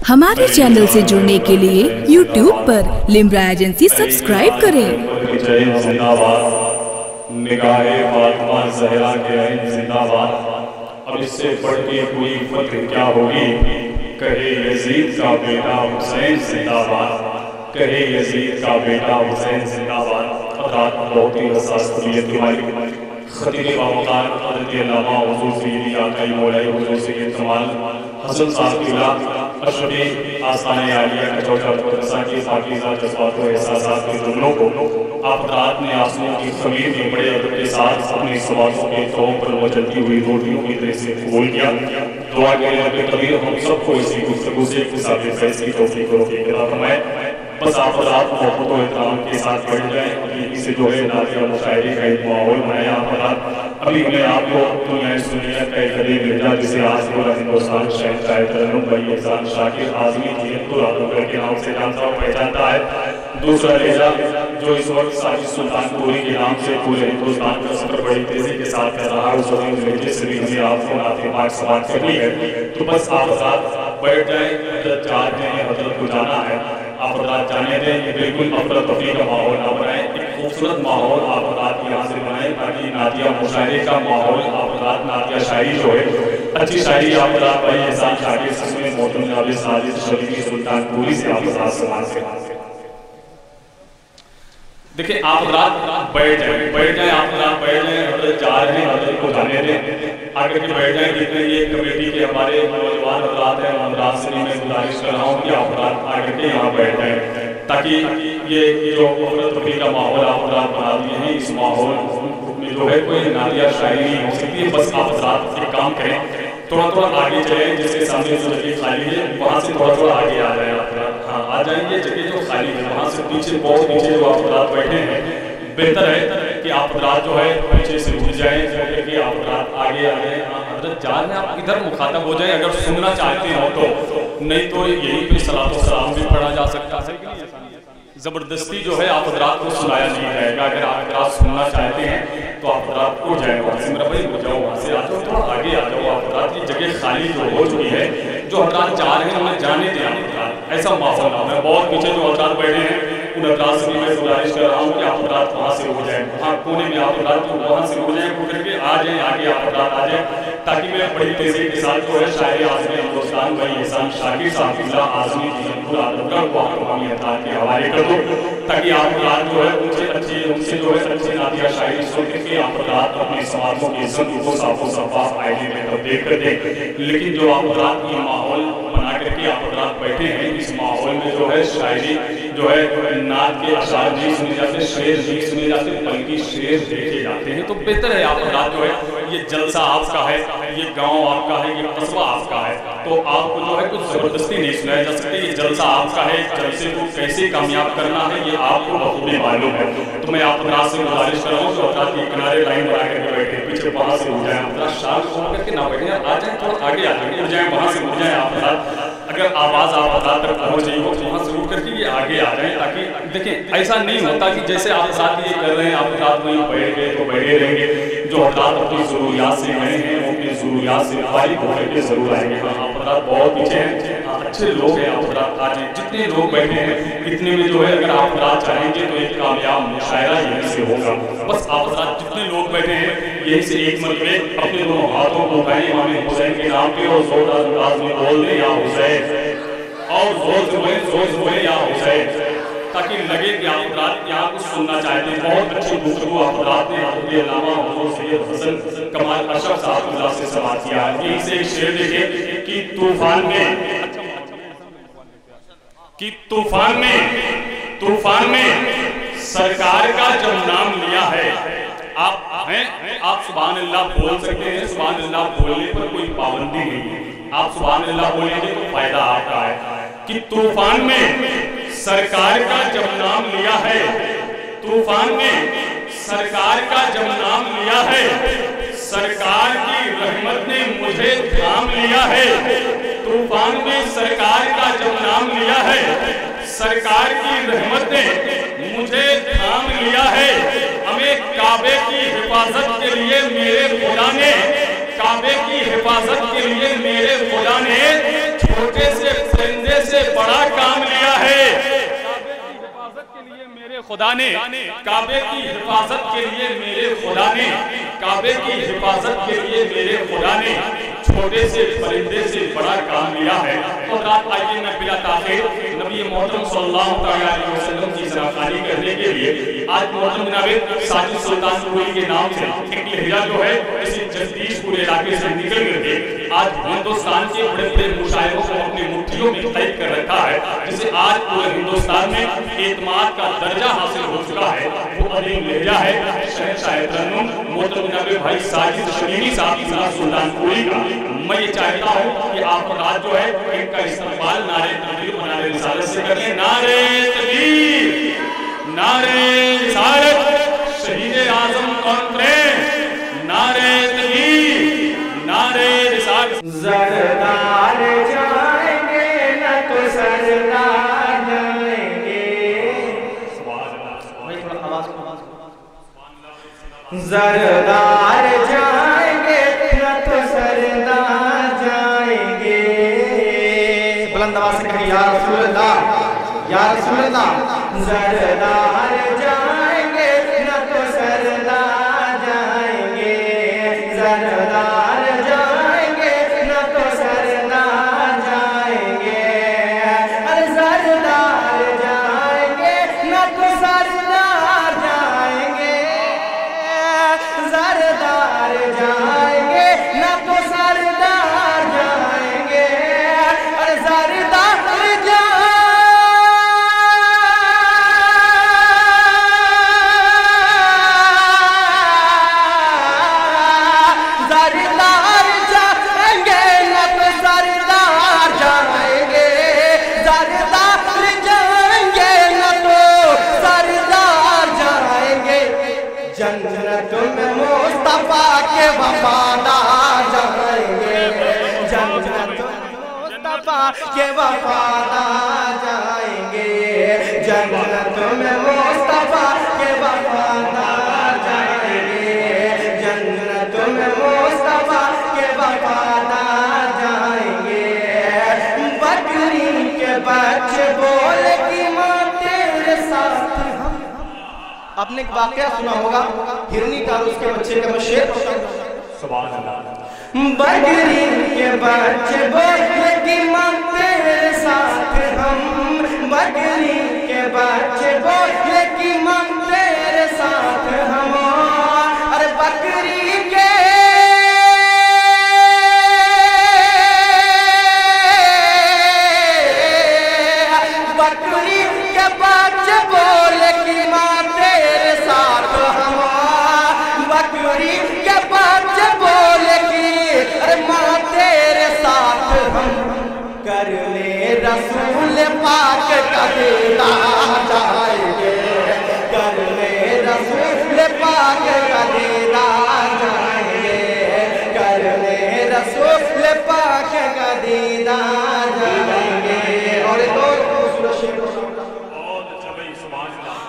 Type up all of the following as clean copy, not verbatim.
हमारे चैनल से जुड़ने के लिए YouTube पर लिम्रा एजेंसी सब्सक्राइब करें। निगाहे फातिमा ज़हरा के ऐन जिंदाबाद। अब इससे बढ़ के कोई फख्र क्या होगी, कहे यजीद का बेटा हुसैन जिंदाबाद, कहे यजीद का बेटा हुसैन जिंदाबाद। रात बहुत ही हसास तबीयत के मालिक खतीब बावकार हज़रत अल्लामा हुज़ूर सय्यदी आक़ाई मौलाई हुज़ूर सय्यद कमाल हसन साहब क़िबला अशरफ़ी आस्ताने आलिया का चौथा मदरसा के पाकीज़ा जज़्बात व एहसासात के जुमलों को आप रात ने आसमां की ख़मीर में बड़े अदब के साथ अपने सवालों के तौर पर मचलती हुई रोटियों की तरह से कबूल किया। दुआ करें रब्बे कबीर हम सबको इसी गुफ्तगू से इत्तिसाब फैज़ की तौफ़ीक़ और अता फरमाए। बस आप रात मोहब्बत और एहतराम के साथ बढ़ जाएं। अभी से जो है नाज़िया मुशायरे का एक माहौल बनाया आप रात। अभी मैं आपको दुनिया सुनिया का एक करीब भेजा जिसे आज पूरा हिंदुस्तान शहंशाह तरन्नुम भाई एहसान शाकिर आज़मी जियतुल आज़मगढ़ के नाम से जानता और पहचानता है। दूसरा लहजा जो इस वक्त साजिद सुल्तानपुरी के नाम से पूरे हिंदुस्तान का सफर बड़ी तेजी के साथ कर रहा है, उस लहजे से भी हमें आपको नाते पाक समाप्त करनी है। तो बस आप रात बैठ जाए, हजरत चाहते हैं हजरत को जाना है, आप रात जाने दें। ये बिल्कुल अफरा तफरी का माहौल ना बनाए, एक खूबसूरत माहौल आप रात यहाँ से बनाए ताकि नातिया मुशायरे का माहौल आप रात नातिया शायरी जो है अच्छी शायरी आप रात भाई एहसान शाकिर जिसमें मोहतरम नाज़िर साजिद शरीफी सुल्तानपुरी से आप रात समाज से देखिए। आप रात बैठ जाए आप रात बैठ जाए, हजरत जा रहे हैं हजरत को जाने दें, आगे के बैठ जाए। जितने ये कमेटी के हमारे नौजवान हजरात हैं, हजरात से मैं गुजारिश कर रहा हूँ कि आप रात आगे के यहाँ बैठ जाए ताकि ये जो तफरीह का माहौल आप रात बना दिए हैं, इस माहौल में जो है कोई नादिया शायरी नहीं हो सकती है। बस आप रात एक काम करें, थोड़ा थोड़ा आगे चले, जिसके सामने जो जगह खाली है वहाँ से थोड़ा थोड़ा आगे आ जाए आप रात। हाँ आ जाएंगे, जगह जो खाली है वहाँ से पीछे बहुत पीछे जो आप रात बैठे हैं, बेहतर है कि आप रात जो है पीछे से उठ जाए कि आप रात आगे आ जाए। हजरत जान में आप इधर मुखातब हो जाए अगर सुनना चाहते हो तो, नहीं तो यहीं पे सलात व सलाम भी पढ़ा जा सकता है। जबरदस्ती जो है आप रात को सुनाया नहीं जाएगा। अगर आप रात सुनना चाहते हैं तो आप रात को जाए वहाँ से, मेरा भाई हो जाओ वहाँ से, आ जाओ थोड़ा आगे आ जाओ। आप रात की जगह खाली जो हो चुकी है, जो हजरात जा रहे हैं उन्हें जाने दें। ऐसा माहौल ना है, बहुत पीछे जो हजरात बैठे हैं उन हजरात से मैं गुजारिश कर रहा हूँ कि आप रात वहाँ से हो जाए, वहाँ कोने में आप रात वहाँ से हो जाए, उठ करके आ जाए आगे आप रात आ जाए ताकि मैं बड़ी तेजी के साथ जो है शायरी आज़मी हिंदुस्तान भाई एहसान शाकिर साहब आज़मी जियतुल आज़मगढ़ को आपको हमी अता के हवाले कर दो ताकि आप रात जो है उनसे जो है अच्छी नातिया शायरी सुन के आप रात अपने समाजों की इज्जत को साफो सफाफ आईने में तब्दील कर दें। लेकिन जो आप रात की माहौल बना करके आप रात बैठे हैं, इस माहौल में जो है शायरी जो है नात के अशार नहीं सुने जाते, शेर नहीं सुने जाते, बल्कि शेर देखे जाते हैं। तो बेहतर है आप रात जो है ये जलसा आपका है, ये गांव आपका है, ये कस्बा आपका है, तो आपको जो है कुछ जबरदस्ती नहीं सुनाया जा सकती। ये जलसा आपका है, जलसे को कैसे कामयाब करना है ये आपको बखूबी मालूम है। तो मैं आप रात से गुजारिश कर रहा हूँ जो रात के किनारे लाइन बना करके बैठे, पीछे वहाँ से उठ जाए, अपना शाल खोल करके ना बैठे, आ जाए थोड़ा आगे आ जाए, उठ जाए वहाँ से उठ जाए आप रात। अगर आवाज़ आप रात तक पहुँच रही हो तो वहाँ से उठ करके ये आगे आ जाए ताकि देखें ऐसा नहीं होता कि जैसे आप साथ ये कर रहे हैं आप रात वहीं बैठ गए तो बैठे रहेंगे। जो रात अपनी ज़रूरियात से गए हैं वो अपनी ज़रूरियात से फारिग होकर के ज़रूर आएंगे। आप रात बहुत पीछे हैं, अच्छे लोग हैं, आप रात आ जाए। जितने लोग बैठे हैं इतने में जो है अगर आप रात चाहेंगे तो एक कामयाब मुशायरा यहीं से होगा। बस आप रात जितने लोग बैठे हैं यहीं से एक मरतबे अपने दोनों हाथों को उठाएं इमाम हुसैन के नाम पे और जोरदार अंदाज में बोल दें या हुसैन, और जोर से बोले या हुसैन, ताकि लगे कि आप रात यहाँ कुछ सुनना चाहते हैं। बहुत अच्छी गुफ्तगू आप रात में हज़रत अल्लामा हुज़ूर सय्यद हसन कमाल अशरफ साहब से समाअत किया है। यहीं से एक शेर देखिए कि तूफान में सरकार का जब नाम लिया है, आप सुभान अल्लाह बोल सकते हैं। सुभान अल्लाह बोलने पर कोई पाबंदी नहीं है, आप सुभान अल्लाह बोलेंगे तो फायदा आपका है। कि तूफान में सरकार का जब नाम लिया है, तूफान में सरकार का जब नाम लिया है, सरकार की रहमत ने मुझे थाम लिया है। तूफान में सरकार का जब नाम लिया है, सरकार की रहमत ने मुझे थाम लिया है। हमें काबे की हिफाजत के लिए मेरे खुदा ने, काबे की हिफाजत के लिए मेरे खुदा ने छोटे से परिंदे خدا نے کعبے کی حفاظت کے لیے میرے خدا نے کعبے کی حفاظت کے لیے میرے خدا نے چھوٹے سے پرندے سے بڑا کام لیا ہے. تو رات آئیے میں بلا تاخیر نبی محترم صلی اللہ علیہ وسلم کی سراخانی کرنے کے لیے آج محترم جناب ساجد سلطان پوری کے نام سے ایک لہجہ جو ہے اسی جزدیش پورے علاقے سے نکل کر کے آج ہندوستان کے بڑے بڑے مشاعروں کو اپنی مٹھیوں میں قید کر رکھا ہے, جسے آج پورے ہندوستان میں اعتماد کا درجہ حاصل ہو چکا ہے. وہ عظیم لہجہ ہے شہنشاہ ترنم محترم جناب بھائی ساجد شریفی صاحب سلطان پوری کا. میں یہ چاہتا ہوں کہ آپ رات جو ہے ان کا استقبال نعرہ تکبیر و نعرہ رسالت سے کر لیں. نعرہ تکبیر, نعرہ رسالت, شہید اعظم کون تھے؟ نعرہ تکبیر, نعرہ رسالت. زردار جائیں گے نہ تو سردار جائیں گے. زردار جائیں گے نہ تو سردار جائیں گے. بلند آواز سے کہیں یا رسول اللہ, یا رسول اللہ. زردار جائیں گے نہ تو سردار جائیں گے. زردار جائیں گے نہ تو سردار جائیں گے. ارے زردار جائیں گے نہ تو سردار جائیں گے. زردار جائیں گے نہ تو سردار جائیں گے. ارے زردار جنت میں مصطفیٰ کے وفادار جائیں گے. جنت مصطفیٰ کے وفادار جائیں گے. جنت میں مصطفیٰ کے وفادار جائیں گے. جنت میں مصطفیٰ کے وفادار جائیں گے. بکری کے بچے بولے کہ ماں تیرے ساتھ. آپ نے ایک واقعہ سنا ہوگا, ہرنی کا اور اس کے بچے کا مشیر ہوتا ہے. سبحان اللہ. بکری کے بچے بولے کہ ماں تیرے ساتھ ہم. بکری کے بچے بولے کہ ماں تیرے ساتھ ہم. ارے بکری کے بکری کے بچے بولے کہ ماں تیرے ساتھ ہم. بکری کے بچے بولے کہ ارے ماں تیرے ساتھ ہم. کر لے رسول پاک کا دیدار جائیں گے. کر لے رسول پاک کا دیدار جائیں گے. کر لے رسول پاک کا دیدار جائیں گے. اور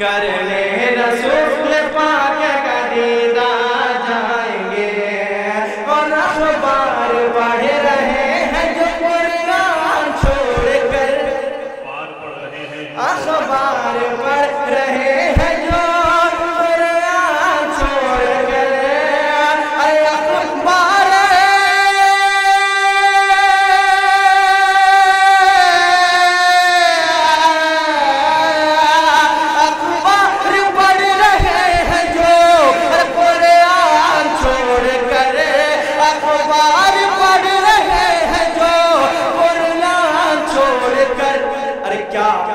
کر لے رسول پاک کا دیدار جائیں گے. اور اخبار پڑھ رہے ہیں جو قرآن چھوڑ کر. اخبار پڑھ رہے ہیں جو قرآن چھوڑ کر. اے اخبار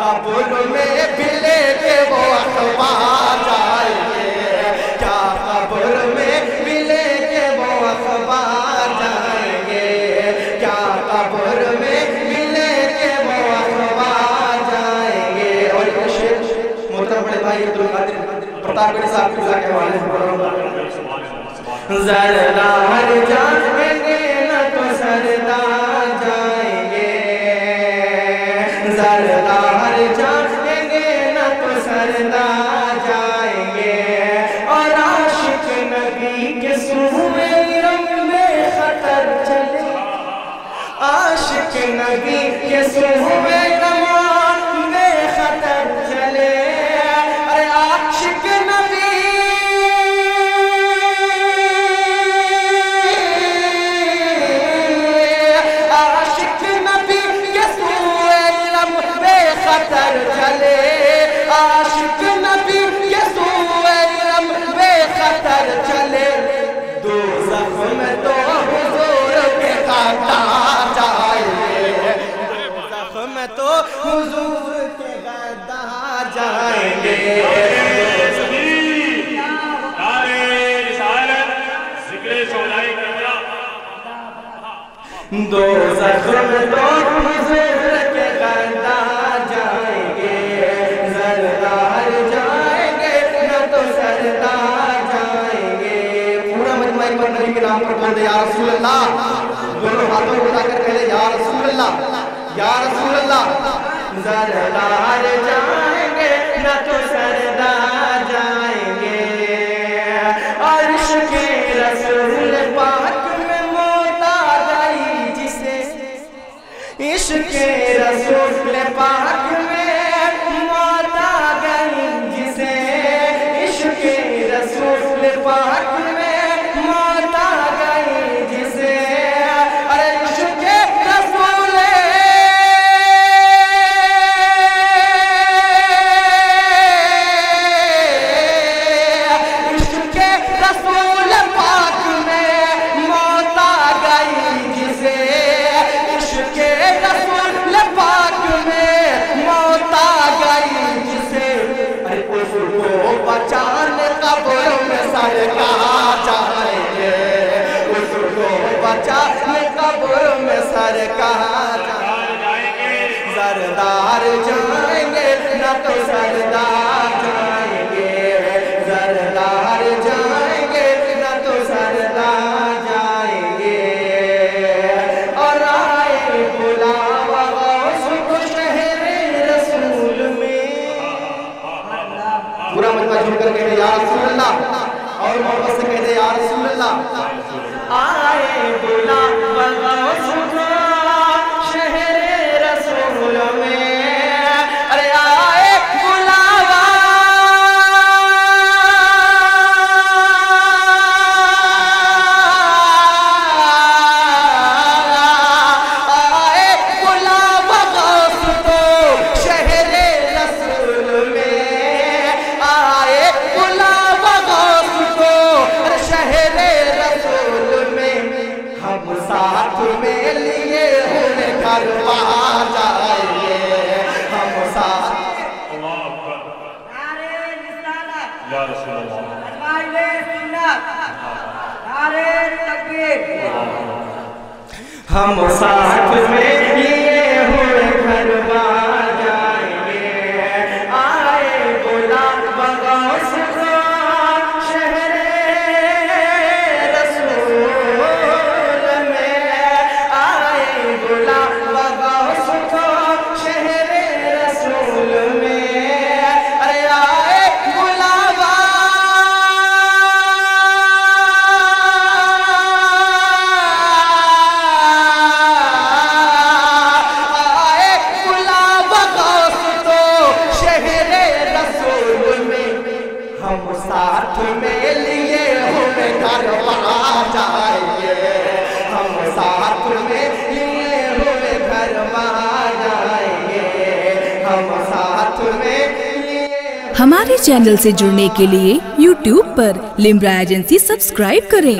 قبر میں بھی لے کے وہ اخبار جائیں گے. کیا قبر میں بھی لے کے وہ اخبار جائیں گے. کیا قبر میں بھی لے کے وہ اخبار جائیں گے. اور ایک شعر محترم بڑے بھائی عبدالقادر پرتاپ گڑھی صاحب کے حوالے سے پڑھ رہا ہوں. زردار جائیں گے نہ تو سردار جائیں گے. زردار جائیں گے نہ تو سردار جائیں گے. اور عاشق نبی کے سوئے رنگ میں خطر چلے. عاشق نبی کے سوئے رنگ میں خطر چلے. ارے में तो हुजूर के गद्दार जाएंगे। दो ज़ख्म में तो हुजूर के गद्दार जाएंगे, सरदार जाएंगे न तो सरदार जाएंगे। पूरा मजमा एक बार नबी के नाम पर बोल दे या रसूल अल्लाह, दोनों हाथों को उठाकर कह दे या रसूल अल्लाह, या रसूल अल्लाह। सरदार जाएंगे न तो सरदार जाएंगे, अर्श के रसूल पाक में मौत आ गई जिसे, इश्क़ के रसूल पाक में मौत आ गई जिसे, इश्क़ के रसूल पाक में मौत आ गई जिसे। अरे इश्क़ के रसूल, इश्क़ के रसूल पाक में मौत आ गई जिसे, इश्क़ के रसूल पाक में मौत आ गई जिसे। अरे उसको बचाने कब्र में सरकार जाएंगे, उसको बचाने कब्र में सरकार जाएंगे। सरदार जाएंगे न तो सरदार जाएंगे, सरदार जाएंगे न तो सरदार जाएंगे। और आए बुलावा उसको शहरे रसूल में, पूरा मजमा झूम कर कहते या रसूल अल्लाह, और मोहब्बत से कहते या रसूल अल्लाह। आए बुलावा उसको शहरे रसूल में, अरे आए बुलावा, आए बुलावा उसको शहरे रसूल में, आए बुलावा उसको शहरे रसूल में। हम साथ में लिए हुए करवा जाएंगे, हम साथ। या रसूल अल्लाह, हम साथ में लिए हुए करवा जाएंगे। आए बोला बगौस को शहरे रसूल में, आए बोला बगौस को शहरे रसूल में। अरे आए बुलावा, आए बुलावा गौस को शहरे रसूल में। हम साथ में लिए हुए करवा जाएंगे, हम साथ में लिए हुए करवा जाएंगे, हम साथ में लिए। हमारे चैनल से जुड़ने के लिए YouTube पर लिम्रा एजेंसी सब्सक्राइब करें।